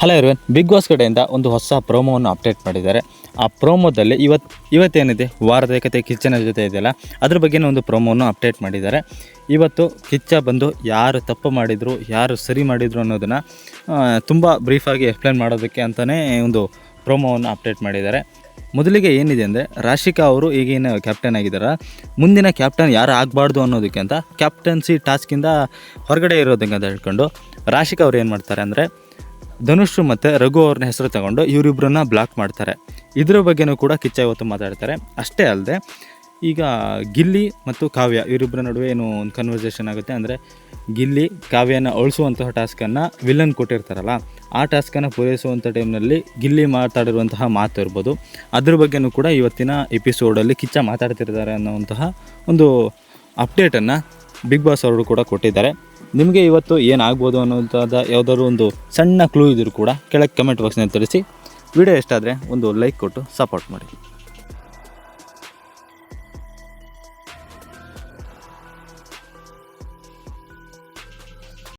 Hello everyone, big boss ಕಡೆಯಿಂದ ಒಂದು ಹೊಸ ಪ್ರೋಮೋವನ್ನು ಅಪ್ಡೇಟ್ ಮಾಡಿದ್ದಾರೆ. ಆ ಪ್ರೋಮೋದಲ್ಲಿ ಇವತ್ತೇನಿದೆ ವಾರದ ಕತೆ ಕಿಚ್ಚನ ಜೊತೆ ಇದೆಯಲ್ಲ, ಅದ್ರ ಬಗ್ಗೆನೇ ಒಂದು ಪ್ರೋಮೋವನ್ನು ಅಪ್ಡೇಟ್ ಮಾಡಿದ್ದಾರೆ. ಇವತ್ತು ಕಿಚ್ಚ ಬಂದು ಯಾರು ತಪ್ಪು ಮಾಡಿದರು, ಯಾರು ಸರಿ ಮಾಡಿದರು ಅನ್ನೋದನ್ನು ತುಂಬ ಬ್ರೀಫಾಗಿ ಎಕ್ಸ್ಪ್ಲೇನ್ ಮಾಡೋದಕ್ಕೆ ಅಂತಲೇ ಒಂದು ಪ್ರೋಮೋವನ್ನು ಅಪ್ಡೇಟ್ ಮಾಡಿದ್ದಾರೆ. ಮೊದಲಿಗೆ ಏನಿದೆ ಅಂದರೆ, ರಾಶಿಕಾ ಅವರು ಈಗೇನು ಕ್ಯಾಪ್ಟನ್ ಆಗಿದ್ದಾರೆ, ಮುಂದಿನ ಕ್ಯಾಪ್ಟನ್ ಯಾರು ಆಗಬಾರ್ದು ಅನ್ನೋದಕ್ಕೆ ಅಂತ ಕ್ಯಾಪ್ಟನ್ಸಿ ಟಾಸ್ಕಿಂದ ಹೊರಗಡೆ ಇರೋದಕ್ಕೆ ಅಂತ ಹೇಳ್ಕೊಂಡು ರಾಶಿಕಾ ಅವ್ರು ಏನು ಮಾಡ್ತಾರೆ ಅಂದರೆ, ಧನುಷ್ ಮತ್ತು ರಘು ಅವ್ರನ್ನ ಹೆಸರು ತಗೊಂಡು ಇವರಿಬ್ಬರನ್ನ ಬ್ಲಾಕ್ ಮಾಡ್ತಾರೆ. ಇದರ ಬಗ್ಗೆನೂ ಕೂಡ ಕಿಚ್ಚ ಇವತ್ತು ಮಾತಾಡ್ತಾರೆ. ಅಷ್ಟೇ ಅಲ್ಲದೆ, ಈಗ ಗಿಲ್ಲಿ ಮತ್ತು ಕಾವ್ಯ ಇವರಿಬ್ಬರ ನಡುವೆ ಏನು ಒಂದು ಕನ್ವರ್ಸೇಷನ್ ಆಗುತ್ತೆ. ಅಂದರೆ ಗಿಲ್ಲಿ ಕಾವ್ಯನ ಅಳಿಸುವಂತಹ ಟಾಸ್ಕನ್ನು ವಿಲನ್ ಕೊಟ್ಟಿರ್ತಾರಲ್ಲ, ಆ ಟಾಸ್ಕನ್ನು ಪೂರೈಸುವಂಥ ಟೈಮ್ನಲ್ಲಿ ಗಿಲ್ಲಿ ಮಾತಾಡಿರುವಂತಹ ಮಾತು ಇರ್ಬೋದು, ಅದ್ರ ಬಗ್ಗೆನೂ ಕೂಡ ಇವತ್ತಿನ ಎಪಿಸೋಡಲ್ಲಿ ಕಿಚ್ಚ ಮಾತಾಡ್ತಿರ್ತಾರೆ ಅನ್ನೋವಂತಹ ಒಂದು ಅಪ್ಡೇಟನ್ನು ಬಿಗ್ ಬಾಸ್ ಅವರು ಕೂಡ ಕೊಟ್ಟಿದ್ದಾರೆ. ನಿಮಗೆ ಇವತ್ತು ಏನಾಗ್ಬೋದು ಅನ್ನೋಂಥದ್ದು ಯಾವುದಾದ್ರು ಒಂದು ಸಣ್ಣ ಕ್ಲೂ ಇದ್ದರೂ ಕೂಡ ಕೆಳಗೆ ಕಮೆಂಟ್ ಬಾಕ್ಸ್ನಲ್ಲಿ ತಿಳಿಸಿ. ವಿಡಿಯೋ ಇಷ್ಟ ಆದರೆ ಒಂದು ಲೈಕ್ ಕೊಟ್ಟು ಸಪೋರ್ಟ್ ಮಾಡಿ.